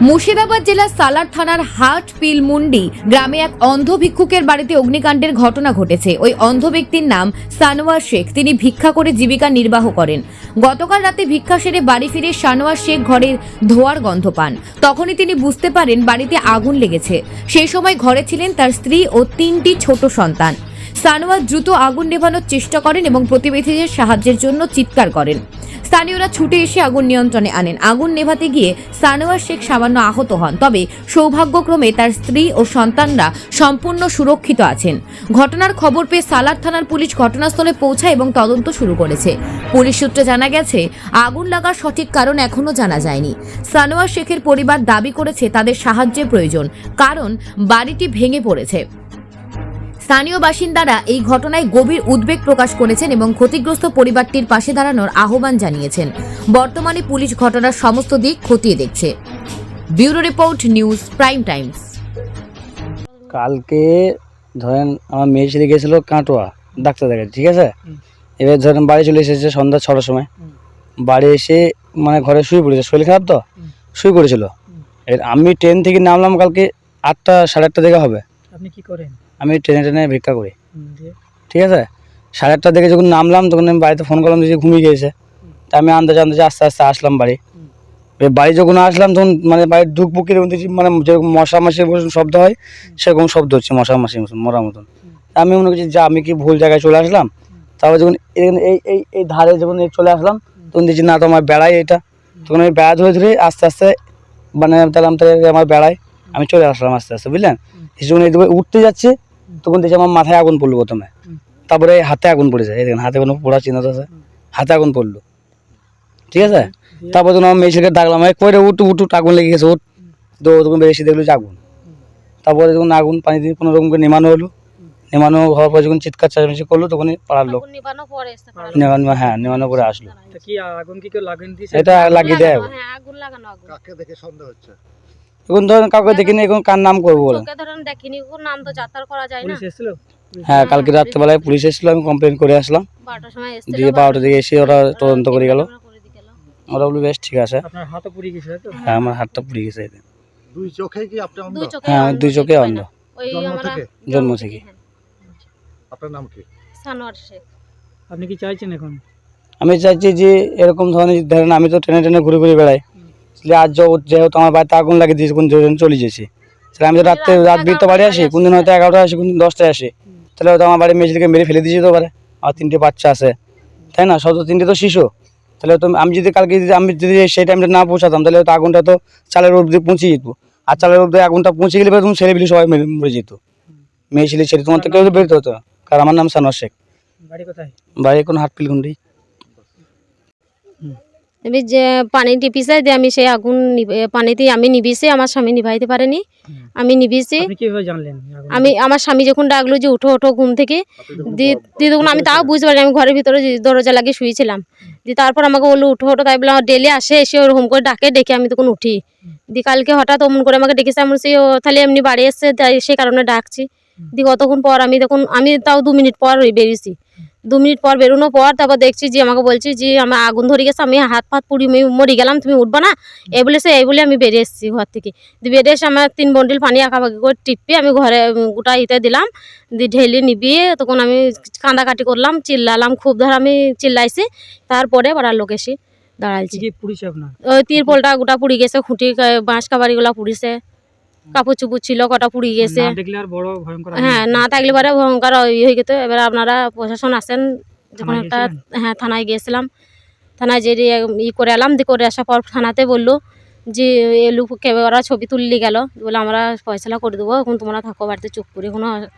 মুর্শিদাবাদ জেলার সালার থানার হাটপিলমুন্ডি গ্রামে এক অন্ধ ভিক্ষুকের বাড়িতে অগ্নিকাণ্ডের ঘটনা ঘটেছে। ওই অন্ধ ব্যক্তির নাম সানোয়ার শেখ। তিনি ভিক্ষা করে জীবিকা নির্বাহ করেন। গতকাল রাতে ভিক্ষা সেরে বাড়ি ফিরে সানোয়ার শেখ ঘরের ধোঁয়ার গন্ধ পান। তখনই তিনি বুঝতে পারেন বাড়িতে আগুন লেগেছে। সেই সময় ঘরে ছিলেন তার স্ত্রী ও 3টি ছোট সন্তান। সানোয়ার দ্রুত আগুন নেভানোর চেষ্টা করেন এবং প্রতিবেশীদের সাহায্যের জন্য চিৎকার করেন। স্থানীয়রা ছুটে এসে আগুন নিয়ন্ত্রণে আনেন। আগুন নেভাতে গিয়ে সানোয়ার শেখ সামান্য আহত হন, তবে সৌভাগ্যক্রমে তার স্ত্রী ও সন্তানরা সম্পূর্ণ সুরক্ষিত আছেন। ঘটনার খবর পেয়ে সালার থানার পুলিশ ঘটনাস্থলে পৌঁছায় এবং তদন্ত শুরু করেছে। পুলিশ সূত্রে জানা গেছে, আগুন লাগার সঠিক কারণ এখনো জানা যায়নি। সানোয়ার শেখের পরিবার দাবি করেছে তাদের সাহায্যের প্রয়োজন, কারণ বাড়িটি ভেঙে পড়েছে। স্থানীয় বাসিন্দারা এই ঘটনায় গভীর উদ্বেগ প্রকাশ করেছেন এবং ক্ষতিগ্রস্ত পরিবারটির পাশে দাঁড়ানোর আহ্বান জানিয়েছেন। বর্তমানে পুলিশ ঘটনার সমস্ত দিক খতিয়ে দেখছে। Bureau report, news prime Times. কালকে ধরেন আমার মেয়ে ছেলে গেছিল কাটোয়া ডাক্তার দেখাতে, ঠিক আছে। এবার ধরেন বাড়ি চলে এসেছে সন্ধ্যা 6টার সময়। বাড়ি এসে মানে ঘরে শুয়ে পড়েছে, শরীর খারাপ তো শুয়ে পড়েছিল। এর আমি ট্রেন থেকে নামলাম কালকে 8টা সাড়ে 8টা দিকে হবে। আপনি কি করেন? আমি ট্রেনে ভিক্ষা করি, দিয়ে ঠিক আছে। সাড়ে 8টার দিকে যখন নামলাম তখন আমি বাড়িতে ফোন করলাম যে ঘুমিয়ে গিয়েছে। তা আমি আন্দাজে আস্তে আস্তে আসলাম বাড়ি। এবার বাড়ি যখন আসলাম তখন মানে বাড়ির ঢুকবো কিরকম দেখছি মানে যেরকম মশা মাছির শব্দ হয় সেরকম শব্দ হচ্ছে, মশা মাছির মরার মতন। আমি মনে করছি যে আমি কি ভুল জায়গায় চলে আসলাম। তারপর যখন এই ধারে যখন চলে আসলাম তখন দেখছি না, তো আমার বেড়াই এটা। তখন আমি বেড়া ধরে ধরে আস্তে আস্তে মানে তাহলে আমার বেড়ায় আমি চলে আসলাম আস্তে আস্তে, বুঝলেন। যখন এই উঠতে যাচ্ছে তখন দেখছি আমার মাথায় আগুন পড়লো প্রথমে, তারপরে হাতে আগুন পড়েছে। এই দেখেন হাতে কোনো পোড়া চিহ্ন আছে, হাতে আগুন পড়লো, ঠিক আছে। তারপর যখন আমার মেয়ে ছেলেকে ডাকলাম, কইরে উঠ উঠ উঠ, আগুন লেগে গেছে, উঠ। তো তখন বেশি দেখলো যে আগুন। তারপরে যখন আগুন পানি দিয়ে কোনো রকম করে নেমানো হলো, নেমানো হওয়ার পর যখন চিৎকার চেঁচামেচি করলো তখনই পাড়ার লোক হ্যাঁ নেমানো করে আসলো। কি আগুন কি কেউ লাগিয়ে দিয়েছে? এটা লাগিয়ে দেয় আগুন লাগানো আগুন কাকে দেখে সন্দেহ হচ্ছে? এখন ধরেন কাউকে দেখিনি, এখন কার নাম করবো বলেন। চোখে ধরেন দেখিনি, কোন নাম তো যাত্রা করা যায় না। পুলিশ এসেছিল? হ্যাঁ কালকে রাত্রেবেলায় পুলিশ এসেছিল, আমি কমপ্লেন করে আসলাম। 12টার সময় এসেছিল, দিয়ে 12টার দিকে এসে ওরা তদন্ত করে গেল। ওরা বললো বেশ ঠিক আছে। আপনার হাতও পুড়ে গেছে তো? হ্যাঁ আমার হাতটা পুড়ে গেছে। দুই চোখে কি আপনি অন্ধ? হ্যাঁ আমি 2 চোখে অন্ধ, ওই জন্ম আমরা থেকে? জন্ম থেকে। আপনার নাম কি? সানোয়ার শেখ। আপনি কি চাইছেন এখন? আমি চাইছি যে এরকম ধরনের ধরেন আমি তো ট্রেনে ট্রেনে ঘুরে ঘুরে বেড়াই, আজ যেহেতু আমার বাড়িতে আগুন লাগিয়ে দিয়েছে, কোন চলে যেছি, তাহলে আমি তো রাত বিরতে বাড়ি আসি, কোনদিন হয়তো 11টায় আসি, কোনদিন 10টায় আসি, তাহলে হয়তো আমার বাড়ির মেয়ে ছেলেকে মেরে ফেলে দিয়ে যেতে পারে। আর 3টে বাচ্চা আছে, তাই না, সব 3টে তো শিশু। তাহলে তো আমি যদি কালকে আমি যদি সেই টাইমটা না পৌঁছাতাম তাহলে হয়তো আগুনটা তো চালের অবধি পৌঁছে যেত। আর চালের অবধি আগুনটা পৌঁছে গেলে তুমি ছেলেপিলে সবাই মরে যেত, মেয়ে ছেলে তোমার তো কেউ বেরোতে হতো। কারণ আমার নাম সানোয়ার শেখ। বাড়ি কোথায়? বাড়ি কোন হাটপিলগুন্ডি। আমি যে পানি টিপিছে দিয়ে আমি সেই আগুন পানিতে আমি নিভিছি, আমার স্বামী নিভাইতে পারেনি, আমি নিভিছি। আপনি কিভাবে জানলেন? আমি আমার স্বামী যখন ডাকলো যে উঠো ওঠো ঘুম থেকে, দিয়ে তখন আমি তাও বুঝতে পারি, আমি ঘরের ভিতরে দরজা লাগিয়ে শুয়েছিলাম। দিয়ে তারপর আমাকে বললো উঠো ওঠো, তাই বলে আমার ডেলি আসে, এসে ওরকম করে ডেকে আমি তখন উঠি। দিয়ে কালকে হঠাৎ অমন করে আমাকে ডেকেছে, আমি বলছি ও তাহলে এমনি বাড়ি এসছে তাই সেই কারণে ডাকছি। দিয়ে কতক্ষণ পর আমি তাও 2 মিনিট পর বেরিয়েছি। 2 মিনিট পর বেরোনোর পর তারপর দেখছি যে আমাকে বলছি যে আমার আগুন ধরে গেছে, আমি হাত ফাত পুড়ি মরি গেলাম, তুমি উঠবা না, এই বলে আমি বেরিয়ে এসেছি ঘর থেকে। দিয়ে বেরিয়ে এসে আমার 3 বন্ডিল পানি আঁকাবাকি করে টিপে আমি ঘরে গোটা ইতে দিলাম, দিয়ে ঢেলে নিবিয়ে তখন আমি কান্দাকাটি করলাম, চিল্লালাম খুব, ধর আমি চিল্লাইছি। তারপরে পাড়ার লোক এসে দাঁড়াইছি। কি পুড়িছে আপনার? ওই তিরপলটা গোটা পুড়ি গেছে, খুঁটি বাঁশ কাবাড়িগুলো পুড়িছে, কাপড় চুপুর ছিল কটা পুড়ি গেছে। না দেখলে আর বড় ভয়ঙ্কর। হ্যাঁ না থাকলে পরে ভয়ঙ্কর হয়ে যেত। এবার আপনারা প্রশাসন আসেন, যখন একটা হ্যাঁ থানায় গিয়েছিলাম, থানায় যে করে এলাম, দিয়ে করে আসার পর থানাতে বললো যে এলুকে ওরা ছবি তুললি গেল, বলে আমরা ফয়সলা করে দেবো, এখন তোমরা থাকো বাড়িতে চুপ করে,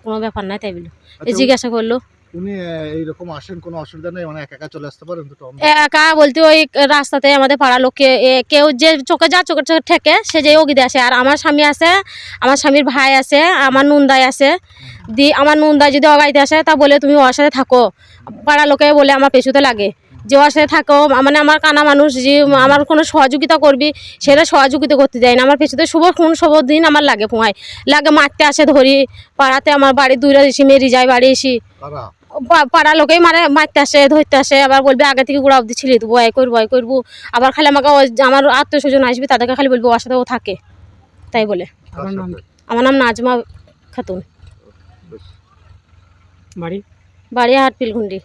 কোনো ব্যাপার নাই তাই বললো। এই জিজ্ঞাসা করলো উনি এইরকম আসেন, কোনো অসুবিধা নেই, মানে একা একা চলে আসতে পারেন? দুটো একা বলতে ওই রাস্তাতে আমাদের পাড়া লোককে কেউ যে চোখে ঠেকে সে যে ওগিদে আসে। আর আমার স্বামী আছে, আমার স্বামীর ভাই আছে, আমার নুনদাই আছে। দিয়ে আমার নুনদাই যদি অগাইতে আসে তা বলে তুমি ওর সাথে থাকো, পাড়া লোকে বলে আমার পেছুতে লাগে যে ওর সাথে থাকো, মানে আমার কানা মানুষ যে আমার কোনো সহযোগিতা করবি সেটা সহযোগিতা করতে দেয় না। আমার পেছুতে শুভ দিন আমার লাগে লাগে মারতে আসে, ধরি পাড়াতে আমার বাড়ি 2টা এসে মেরি যায় বাড়ি এসি। পাড়া লোকেই মারতে আসে ধরতে আসে, আবার বলবে আগে থেকে গোড়া অব্দি ছিলিয়ে দেবো, ভয় করবো। আবার খালি আমাকে আমার আত্মীয় স্বজন আসবে তাদেরকে খালি বলবো ওর সাথে ও থাকে, তাই বলে। আপনার নাম কি? আমার নাম নাজমা খাতুন, বাড়ি? বাড়ি হাটপিলঘুন্ডি।